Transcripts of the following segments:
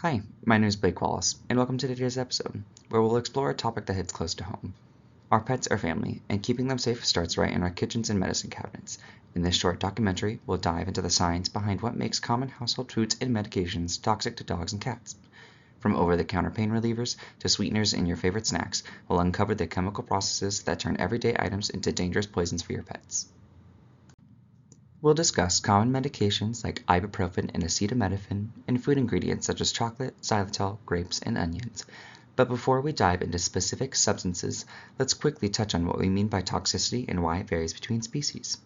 Hi, my name is Blake Wallace, and welcome to today's episode, where we'll explore a topic that hits close to home. Our pets are family, and keeping them safe starts right in our kitchens and medicine cabinets. In this short documentary, we'll dive into the science behind what makes common household foods and medications toxic to dogs and cats. From over-the-counter pain relievers to sweeteners in your favorite snacks, we'll uncover the chemical processes that turn everyday items into dangerous poisons for your pets. We'll discuss common medications like ibuprofen and acetaminophen, and food ingredients such as chocolate, xylitol, grapes, and onions. But before we dive into specific substances, let's quickly touch on what we mean by toxicity and why it varies between species.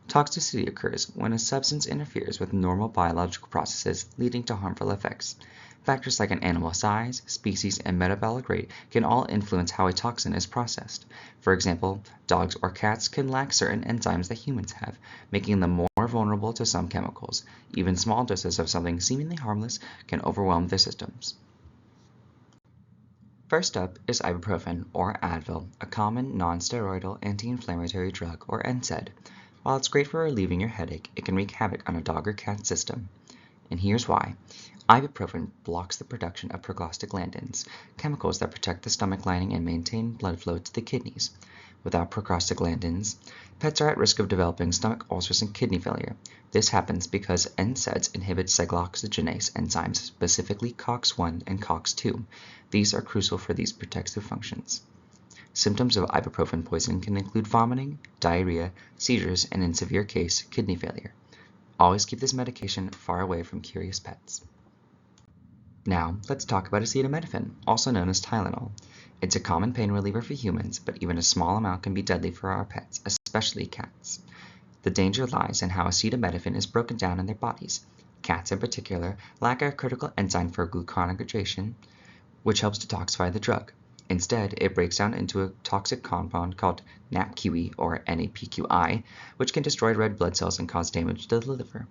Toxicity occurs when a substance interferes with normal biological processes, leading to harmful effects. Factors like an animal's size, species, and metabolic rate can all influence how a toxin is processed. For example, dogs or cats can lack certain enzymes that humans have, making them more vulnerable to some chemicals. Even small doses of something seemingly harmless can overwhelm their systems. First up is ibuprofen, or Advil, a common non-steroidal anti-inflammatory drug, or NSAID. While it's great for relieving your headache, it can wreak havoc on a dog or cat system. And here's why. Ibuprofen blocks the production of prostaglandins, chemicals that protect the stomach lining and maintain blood flow to the kidneys. Without prostaglandins, pets are at risk of developing stomach ulcers and kidney failure. This happens because NSAIDs inhibit cyclooxygenase enzymes, specifically COX-1 and COX-2. These are crucial for these protective functions. Symptoms of ibuprofen poisoning can include vomiting, diarrhea, seizures, and in severe case, kidney failure. Always keep this medication far away from curious pets. Now, let's talk about acetaminophen, also known as Tylenol. It's a common pain reliever for humans, but even a small amount can be deadly for our pets, especially cats. The danger lies in how acetaminophen is broken down in their bodies. Cats in particular lack a critical enzyme for gluconeogation, which helps detoxify the drug. Instead, it breaks down into a toxic compound called NAPQI, or NAPQI, which can destroy red blood cells and cause damage to the liver.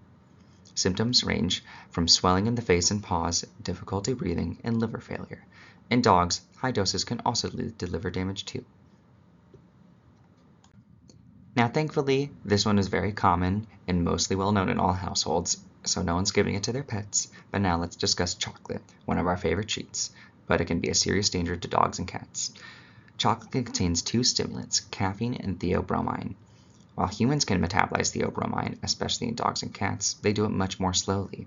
Symptoms range from swelling in the face and paws, difficulty breathing, and liver failure. In dogs, high doses can also lead to liver damage too. Now thankfully, this one is very common and mostly well known in all households, so no one's giving it to their pets. But now let's discuss chocolate, one of our favorite treats, but it can be a serious danger to dogs and cats. Chocolate contains two stimulants, caffeine and theobromine. While humans can metabolize theobromine, especially in dogs and cats, they do it much more slowly.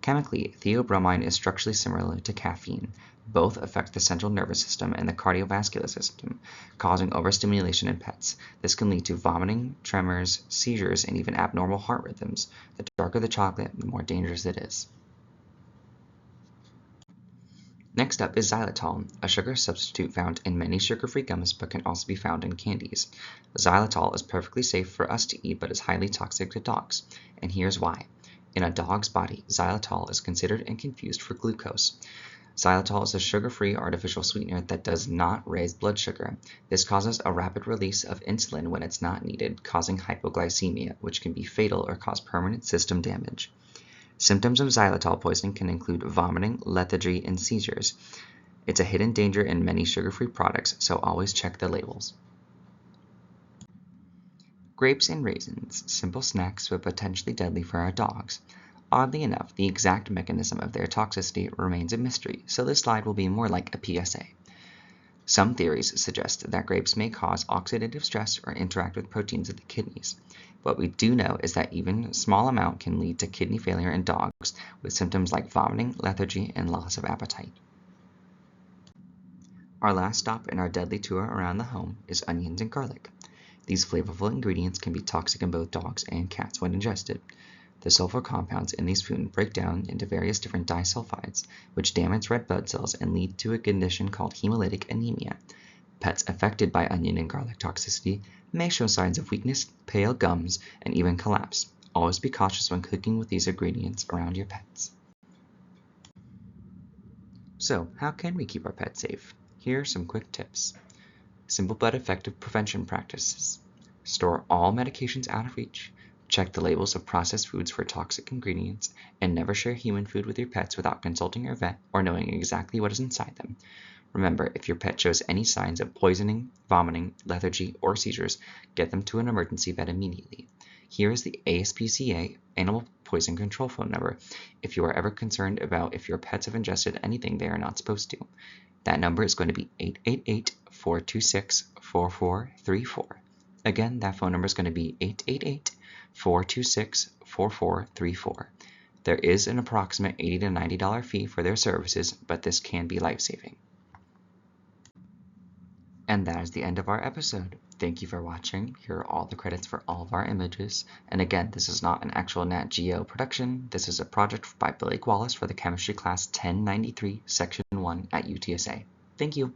Chemically, theobromine is structurally similar to caffeine. Both affect the central nervous system and the cardiovascular system, causing overstimulation in pets. This can lead to vomiting, tremors, seizures, and even abnormal heart rhythms. The darker the chocolate, the more dangerous it is. Next up is xylitol, a sugar substitute found in many sugar-free gums but can also be found in candies. Xylitol is perfectly safe for us to eat but is highly toxic to dogs, and here's why. In a dog's body, xylitol is considered and confused for glucose. Xylitol is a sugar-free artificial sweetener that does not raise blood sugar. This causes a rapid release of insulin when it's not needed, causing hypoglycemia, which can be fatal or cause permanent system damage. Symptoms of xylitol poisoning can include vomiting, lethargy, and seizures. It's a hidden danger in many sugar-free products, so always check the labels. Grapes and raisins, simple snacks but potentially deadly for our dogs. Oddly enough, the exact mechanism of their toxicity remains a mystery, so this slide will be more like a PSA. Some theories suggest that grapes may cause oxidative stress or interact with proteins of the kidneys. What we do know is that even a small amount can lead to kidney failure in dogs with symptoms like vomiting, lethargy, and loss of appetite. Our last stop in our deadly tour around the home is onions and garlic. These flavorful ingredients can be toxic in both dogs and cats when ingested. The sulfur compounds in these foods break down into various different disulfides, which damage red blood cells and lead to a condition called hemolytic anemia. Pets affected by onion and garlic toxicity may show signs of weakness, pale gums, and even collapse. Always be cautious when cooking with these ingredients around your pets. So, how can we keep our pets safe? Here are some quick tips. Simple but effective prevention practices. Store all medications out of reach. Check the labels of processed foods for toxic ingredients, and never share human food with your pets without consulting your vet or knowing exactly what is inside them. Remember, if your pet shows any signs of poisoning, vomiting, lethargy, or seizures, get them to an emergency vet immediately. Here is the ASPCA Animal Poison Control phone number if you are ever concerned about if your pets have ingested anything they are not supposed to. That number is going to be 888-426-4434. Again, that phone number is going to be 888-426-4434. There is an approximate $80 to $90 fee for their services, but this can be life-saving. And that is the end of our episode. Thank you for watching. Here are all the credits for all of our images. And again, this is not an actual Nat Geo production. This is a project by Blake Wallace for the chemistry class 1093, section 1 at UTSA. Thank you.